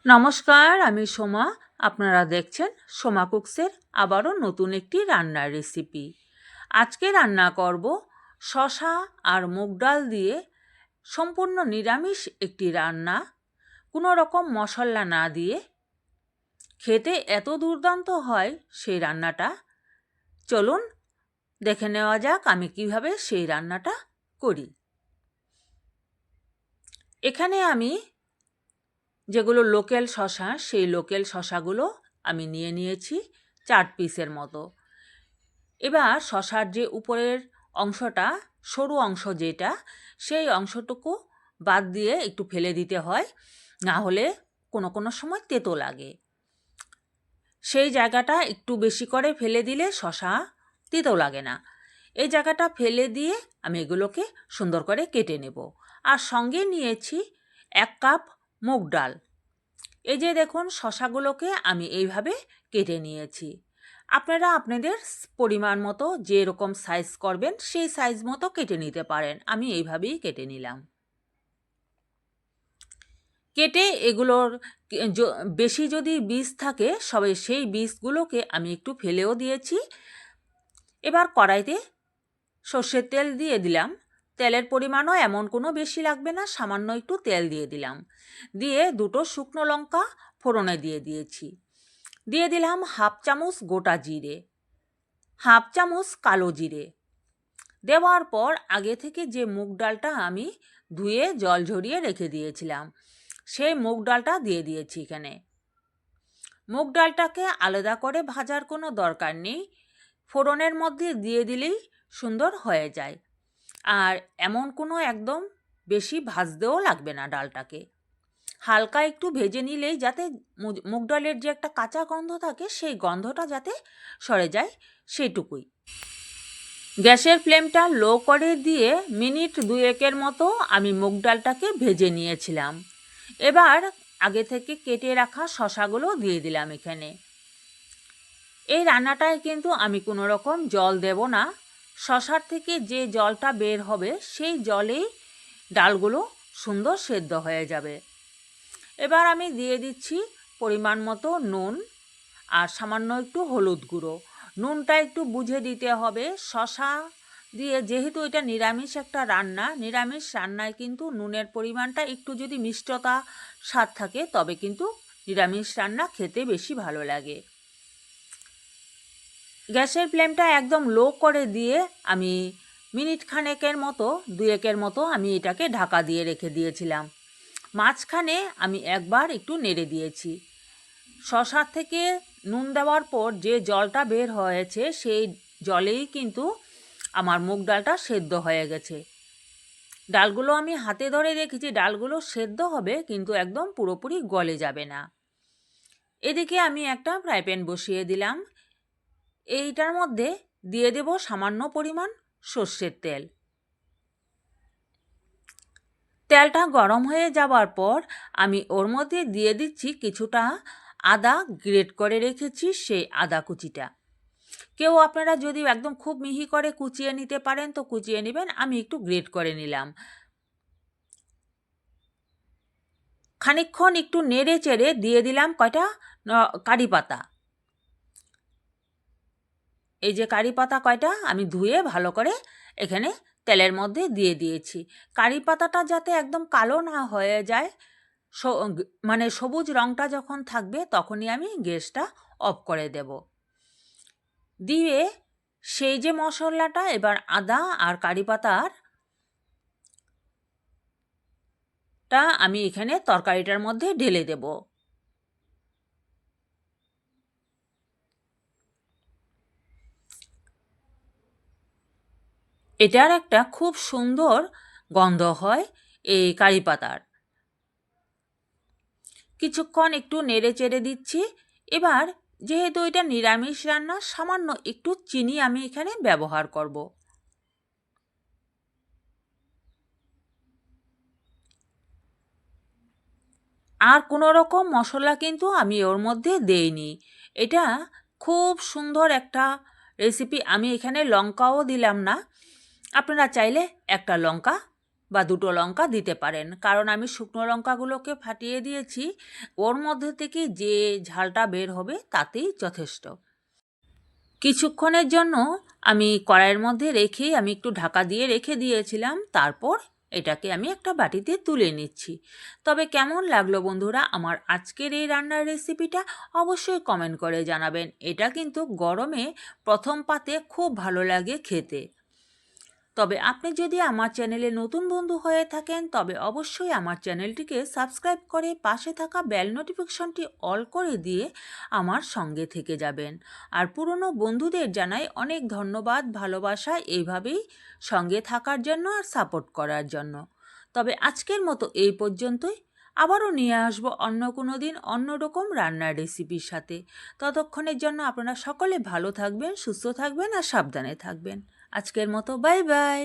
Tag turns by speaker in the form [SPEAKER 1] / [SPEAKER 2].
[SPEAKER 1] নমস্কার, আমি সোমা। আপনারা দেখছেন সোমা কুকসের আবারও নতুন একটি রান্নার রেসিপি। আজকে রান্না করব শসা আর মুগ ডাল দিয়ে সম্পূর্ণ নিরামিষ একটি রান্না, কোনো রকম মশলা না দিয়ে। খেতে এত দুর্দান্ত হয় সেই রান্নাটা। চলুন দেখে নেওয়া যাক আমি কিভাবে সেই রান্নাটা করি। এখানে আমি যেগুলো লোকাল শসা, সেই লোকাল শসাগুলো আমি নিয়ে নিয়েছি 4 পিসের মতো। এবার শসার যে উপরের অংশটা, সরু অংশ যেটা, সেই অংশটুকু বাদ দিয়ে একটু ফেলে দিতে হয়, না হলে কোনো সময় তেতো লাগে। সেই জায়গাটা একটু বেশি করে ফেলে দিলে শসা তেতো লাগে না। এই জায়গাটা ফেলে দিয়ে আমি এগুলোকে সুন্দর করে কেটে নেব। আর সঙ্গে নিয়েছি 1 কাপ মুগ ডাল। এই যে দেখুন, শসাগুলোকে আমি এইভাবে কেটে নিয়েছি। আপনারা আপনাদের পরিমাণ মতো যেরকম সাইজ করবেন সেই সাইজ মতো কেটে নিতে পারেন। আমি এইভাবেই কেটে নিলাম। কেটে এগুলোর বেশি যদি বীজ থাকে সবে সেই বীজগুলোকে আমি একটু ফেলেও দিয়েছি। এবার কড়াইতে সর্ষের তেল দিয়ে দিলাম। তেলের পরিমাণও এমন কোনো বেশি লাগবে না, সামান্য একটু তেল দিয়ে দিলাম। দিয়ে 2টো শুকনো লঙ্কা ফোড়নে দিয়ে দিয়েছি। দিয়ে দিলাম 1/2 চামচ গোটা জিরে, 1/2 চামচ কালো জিরে। দেওয়ার পর আগে থেকে যে মুগ ডালটা আমি ধুয়ে জল ঝরিয়ে রেখে দিয়েছিলাম, সেই মুগ ডালটা দিয়ে দিয়েছি এখানে। মুগ ডালটাকে আলাদা করে ভাজার কোনো দরকার নেই, ফোড়নের মধ্যে দিয়ে দিলেই সুন্দর হয়ে যায়। আর এমন কোনো একদম বেশি ভাজতেও লাগবে না ডালটাকে। হালকা একটু ভেজে নিলেই যাতে মুগ ডালের যে একটা কাঁচা গন্ধ থাকে সেই গন্ধটা যাতে সরে যায়, সেটুকুই। গ্যাসের ফ্লেমটা লো করে দিয়ে মিনিট 2-1 মতো আমি মুগ ডালটাকে ভেজে নিয়েছিলাম। এবার আগে থেকে কেটে রাখা শসাগুলো দিয়ে দিলাম এখানে। এই রান্নাটায় কিন্তু আমি কোনো রকম জল দেব না। শসার থেকে যে জলটা বের হবে সেই জলেই ডালগুলো সুন্দর সেদ্ধ হয়ে যাবে। এবার আমি দিয়ে দিচ্ছি পরিমাণ মতো নুন আর সামান্য একটু হলুদ গুঁড়ো। নুনটা একটু বুঝে দিতে হবে। শসা দিয়ে যেহেতু এটা নিরামিষ একটা রান্না, নিরামিষ রান্নায় কিন্তু নুনের পরিমাণটা একটু যদি মিষ্টতা স্বাদ থাকে তবে কিন্তু নিরামিষ রান্না খেতে বেশি ভালো লাগে। গ্যাসের ফ্লেমটা একদম লো করে দিয়ে আমি মিনিট খানেকের মতো 2-1 মতো আমি এটাকে ঢাকা দিয়ে রেখে দিয়েছিলাম। মাঝখানে আমি একবার একটু নেড়ে দিয়েছি। শসা থেকে নুন দেওয়ার পর যে জলটা বের হয়েছে সেই জলেই কিন্তু আমার মুগ ডালটা সেদ্ধ হয়ে গেছে। ডালগুলো আমি হাতে ধরে রেখেছি, ডালগুলো সেদ্ধ হবে কিন্তু একদম পুরোপুরি গলে যাবে না। এদিকে আমি একটা ফ্রাই প্যান বসিয়ে দিলাম। এইটার মধ্যে দিয়ে দেব সামান্য পরিমাণ সর্ষের তেল। তেলটা গরম হয়ে যাওয়ার পর আমি ওর মধ্যে দিয়ে দিচ্ছি কিছুটা আদা গ্রেট করে রেখেছি, সেই আদা কুচিটা। কেউ আপনারা যদি একদম খুব মিহি করে কুচিয়ে নিতে পারেন তো কুচিয়ে নেবেন, আমি একটু গ্রেট করে নিলাম। খানিকক্ষণ একটু নেড়ে চেড়ে দিয়ে দিলাম কয়টা কারি পাতা। এই যে কারি পাতা কয়টা আমি ধুয়ে ভালো করে এখানে তেলের মধ্যে দিয়ে দিয়েছি। কারি পাতাটা যাতে একদম কালো না হয়ে যায়, মানে সবুজ রঙটা যখন থাকবে তখনই আমি গ্যাসটা অফ করে দেব। দিয়ে সেই যে মশলাটা এবার আদা আর কারি পাতাটা আমি এখানে তরকারিটার মধ্যে ঢেলে দেব। এটার একটা খুব সুন্দর গন্ধ হয় এই কারি পাতার। কিছুক্ষণ একটু নেড়ে চেড়ে দিচ্ছি। এবার যেহেতু এটা নিরামিষ রান্না, সামান্য একটু চিনি আমি এখানে ব্যবহার করব। আর কোনো রকম মশলা কিন্তু আমি ওর মধ্যে দেইনি। এটা খুব সুন্দর একটা রেসিপি। আমি এখানে লঙ্কাও দিলাম না। আপনারা চাইলে একটা লঙ্কা বা 2টো লঙ্কা দিতে পারেন, কারণ আমি শুকনো লঙ্কাগুলোকে ফাটিয়ে দিয়েছি। ওর মধ্যে থেকে যে ঝালটা বের হবে তাতেই যথেষ্ট। কিছুক্ষণের জন্য আমি কড়াইয়ের মধ্যে রেখেই আমি একটু ঢাকা দিয়ে রেখে দিয়েছিলাম। তারপর এটাকে আমি একটা বাটিতে তুলে নিচ্ছি। তবে কেমন লাগলো বন্ধুরা আমার আজকের এই রান্নার রেসিপিটা অবশ্যই কমেন্ট করে জানাবেন। এটা কিন্তু গরমে প্রথম পাতে খুব ভালো লাগে খেতে। তবে আপনি যদি আমার চ্যানেলে নতুন বন্ধু হয়ে থাকেন তবে অবশ্যই আমার চ্যানেলটিকে সাবস্ক্রাইব করে পাশে থাকা বেল নোটিফিকেশনটি অল করে দিয়ে আমার সঙ্গে থেকে যাবেন। আর পুরনো বন্ধুদের জানাই অনেক ধন্যবাদ, ভালোবাসা এইভাবেই সঙ্গে থাকার জন্য আর সাপোর্ট করার জন্য। তবে আজকের মতো এই পর্যন্তই। আবারও নিয়ে আসবো অন্য কোনো দিন অন্যরকম রান্নার রেসিপির সাথে। ততক্ষণের জন্য আপনারা সকলে ভালো থাকবেন, সুস্থ থাকবেন আর সাবধানে থাকবেন। আজকের মতো বাই বাই।